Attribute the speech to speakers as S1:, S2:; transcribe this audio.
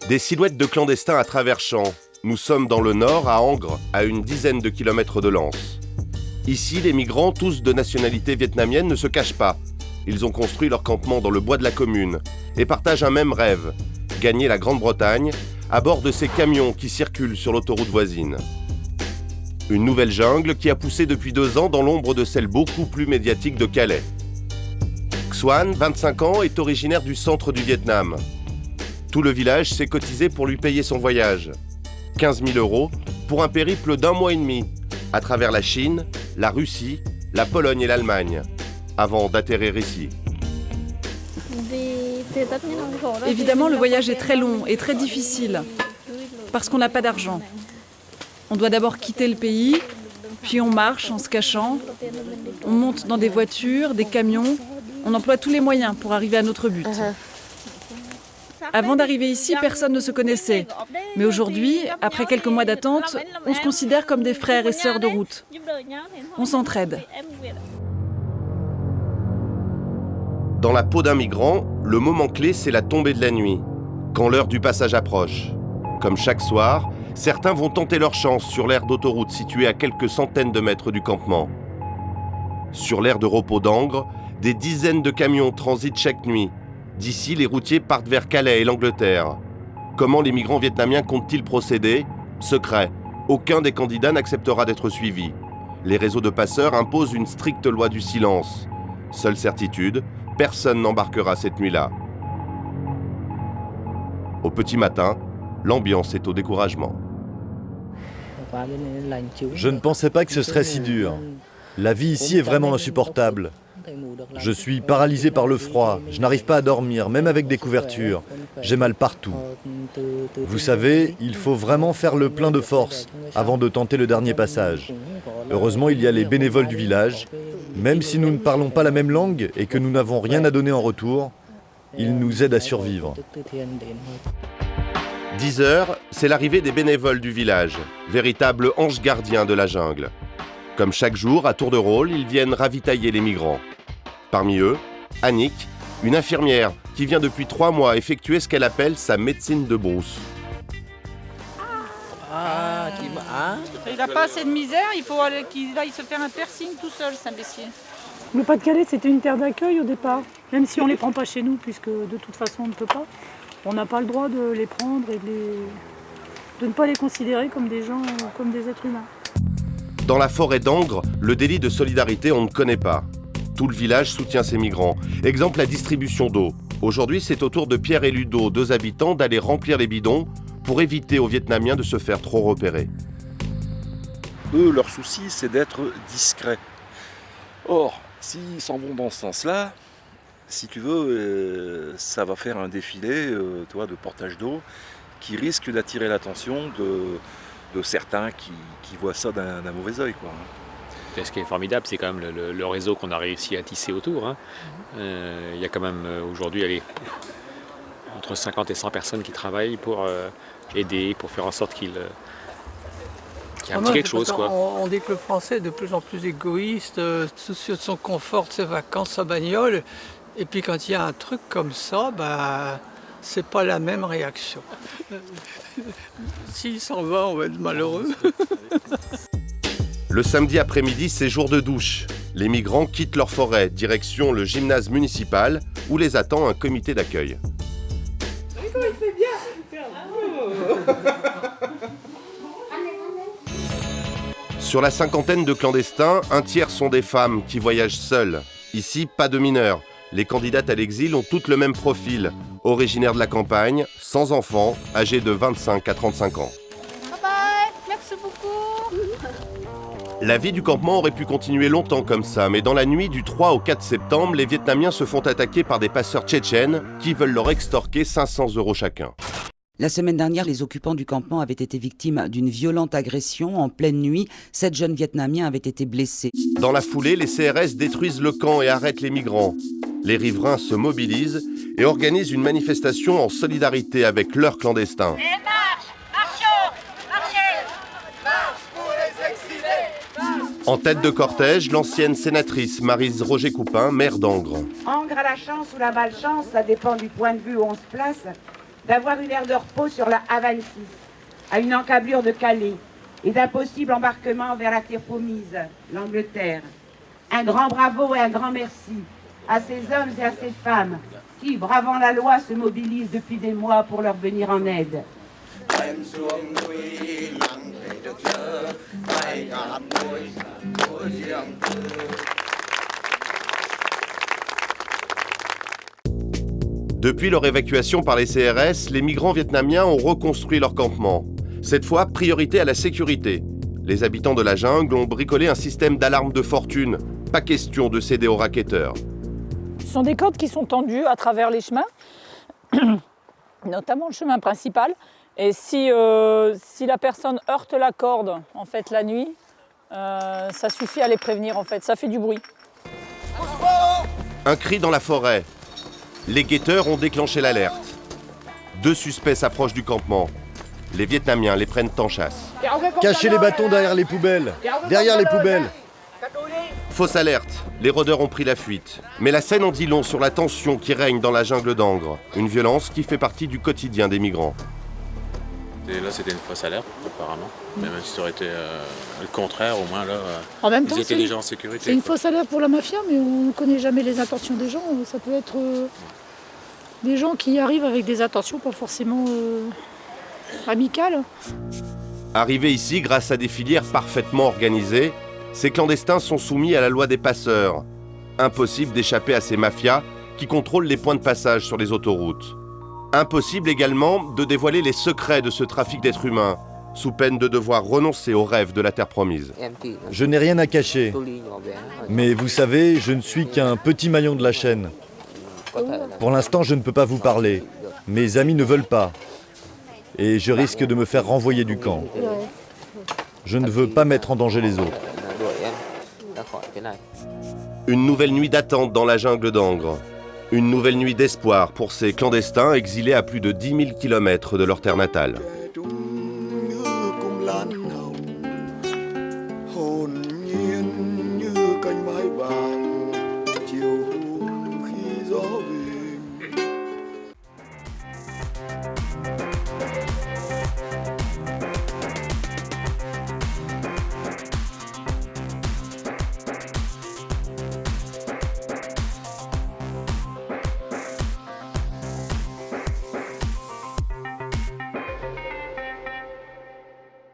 S1: Des silhouettes de clandestins à travers champs. Nous sommes dans le nord, à Angre, à une dizaine de kilomètres de Lens. Ici, les migrants, tous de nationalité vietnamienne, ne se cachent pas. Ils ont construit leur campement dans le bois de la commune et partagent un même rêve, gagner la Grande-Bretagne à bord de ces camions qui circulent sur l'autoroute voisine. Une nouvelle jungle qui a poussé depuis 2 ans dans l'ombre de celle beaucoup plus médiatique de Calais. Xuan, 25 ans, est originaire du centre du Vietnam. Tout le village s'est cotisé pour lui payer son voyage. 15 000 € pour un périple d'1 mois et demi, à travers la Chine, la Russie, la Pologne et l'Allemagne, avant d'atterrir ici.
S2: Évidemment, le voyage est très long et très difficile, parce qu'on n'a pas d'argent. On doit d'abord quitter le pays, puis on marche en se cachant, on monte dans des voitures, des camions, on emploie tous les moyens pour arriver à notre but. Avant d'arriver ici, personne ne se connaissait. Mais aujourd'hui, après quelques mois d'attente, on se considère comme des frères et sœurs de route. On s'entraide.
S1: Dans la peau d'un migrant, le moment clé, c'est la tombée de la nuit, quand l'heure du passage approche. Comme chaque soir, certains vont tenter leur chance sur l'aire d'autoroute située à quelques centaines de mètres du campement. Sur l'aire de repos d'Angre, des dizaines de camions transitent chaque nuit. D'ici, les routiers partent vers Calais et l'Angleterre. Comment les migrants vietnamiens comptent-ils procéder ? Secret. Aucun des candidats n'acceptera d'être suivi. Les réseaux de passeurs imposent une stricte loi du silence. Seule certitude, personne n'embarquera cette nuit-là. Au petit matin, l'ambiance est au découragement.
S3: Je ne pensais pas que ce serait si dur. La vie ici est vraiment insupportable. Je suis paralysé par le froid, je n'arrive pas à dormir, même avec des couvertures. J'ai mal partout. Vous savez, il faut vraiment faire le plein de force avant de tenter le dernier passage. Heureusement, il y a les bénévoles du village. Même si nous ne parlons pas la même langue et que nous n'avons rien à donner en retour, ils nous aident à survivre.
S1: 10 heures, c'est l'arrivée des bénévoles du village, véritables anges gardiens de la jungle. Comme chaque jour, à tour de rôle, ils viennent ravitailler les migrants. Parmi eux, Annick, une infirmière qui vient depuis 3 mois effectuer ce qu'elle appelle sa médecine de brousse.
S4: Il n'a pas assez de misère, il faut qu'il aille se faire un piercing tout seul, cet imbécile.
S5: Le Pas-de-Calais, c'était une terre d'accueil au départ, même si on ne les prend pas chez nous, puisque de toute façon on ne peut pas. On n'a pas le droit de les prendre et de ne pas les considérer comme des gens, comme des êtres humains.
S1: Dans la forêt d'Angre, le délit de solidarité, on ne connaît pas. Tout le village soutient ces migrants. Exemple, la distribution d'eau. Aujourd'hui, c'est au tour de Pierre et Ludo, 2 habitants, d'aller remplir les bidons pour éviter aux Vietnamiens de se faire trop repérer.
S6: Eux, leur souci, c'est d'être discrets. Or, s'ils s'en vont dans ce sens-là, si tu veux, ça va faire un défilé de portage d'eau qui risque d'attirer l'attention de certains qui voient ça d'un mauvais œil, quoi.
S7: Ce qui est formidable, c'est quand même le réseau qu'on a réussi à tisser autour. Il y a quand même aujourd'hui entre 50 et 100 personnes qui travaillent pour aider, pour faire en sorte qu'il y ait un petit quelque chose, quoi.
S8: On dit que le Français est de plus en plus égoïste, soucieux de son confort, de ses vacances, sa bagnole. Et puis quand il y a un truc comme ça, c'est pas la même réaction. S'il s'en va, on va être malheureux.
S1: Le samedi après-midi, c'est jour de douche. Les migrants quittent leur forêt, direction le gymnase municipal, où les attend un comité d'accueil.
S4: Il fait bien.
S1: Sur la 50aine de clandestins, un tiers sont des femmes qui voyagent seules. Ici, pas de mineurs. Les candidates à l'exil ont toutes le même profil, originaires de la campagne, sans enfants, âgées de 25 à 35 ans.
S4: Bye bye, merci beaucoup.
S1: La vie du campement aurait pu continuer longtemps comme ça, mais dans la nuit du 3 au 4 septembre, les Vietnamiens se font attaquer par des passeurs tchétchènes qui veulent leur extorquer 500 € chacun.
S9: La semaine dernière, les occupants du campement avaient été victimes d'une violente agression. En pleine nuit, 7 jeunes Vietnamiens avaient été blessés.
S1: Dans la foulée, les CRS détruisent le camp et arrêtent les migrants. Les riverains se mobilisent et organisent une manifestation en solidarité avec leurs clandestins.
S4: Et marche, marchons, marchez, marche pour les exilés.
S1: En tête de cortège, l'ancienne sénatrice Maryse Roger-Coupin, maire d'Angre.
S10: Angre a la chance ou la malchance, ça dépend du point de vue où on se place. d'avoir une aire de repos sur la A26, à une encablure de Calais, et d'un possible embarquement vers la terre promise, l'Angleterre. Un grand bravo et un grand merci à ces hommes et à ces femmes qui, bravant la loi, se mobilisent depuis des mois pour leur venir en aide.
S1: Depuis leur évacuation par les CRS, les migrants vietnamiens ont reconstruit leur campement. Cette fois, priorité à la sécurité. Les habitants de la jungle ont bricolé un système d'alarme de fortune. Pas question de céder aux racketteurs.
S5: Ce sont des cordes qui sont tendues à travers les chemins, notamment le chemin principal. Et si la personne heurte la corde en fait, la nuit, ça suffit à les prévenir. En fait. Ça fait du bruit.
S1: Un cri dans la forêt. Les guetteurs ont déclenché l'alerte. 2 suspects s'approchent du campement. Les Vietnamiens les prennent en chasse.
S3: Cachez les bâtons derrière les poubelles. Derrière les poubelles.
S1: Fausse alerte. Les rôdeurs ont pris la fuite. Mais la scène en dit long sur la tension qui règne dans la jungle d'Angre. Une violence qui fait partie du quotidien des migrants.
S7: Et là, c'était une fausse alerte, apparemment. Mais même si ça aurait été le contraire, au moins là,
S5: En même temps,
S7: ils étaient déjà en sécurité.
S5: C'est une fausse alerte pour la mafia, mais on ne connaît jamais les intentions des gens. Ça peut être des gens qui arrivent avec des intentions pas forcément amicales.
S1: Arrivés ici grâce à des filières parfaitement organisées, ces clandestins sont soumis à la loi des passeurs. Impossible d'échapper à ces mafias qui contrôlent les points de passage sur les autoroutes. Impossible également de dévoiler les secrets de ce trafic d'êtres humains, sous peine de devoir renoncer au rêve de la terre promise.
S3: Je n'ai rien à cacher. Mais vous savez, je ne suis qu'un petit maillon de la chaîne. Pour l'instant, je ne peux pas vous parler. Mes amis ne veulent pas. Et je risque de me faire renvoyer du camp. Je ne veux pas mettre en danger les autres.
S1: Une nouvelle nuit d'attente dans la jungle d'Angre. Une nouvelle nuit d'espoir pour ces clandestins exilés à plus de 10 000 km de leur terre natale.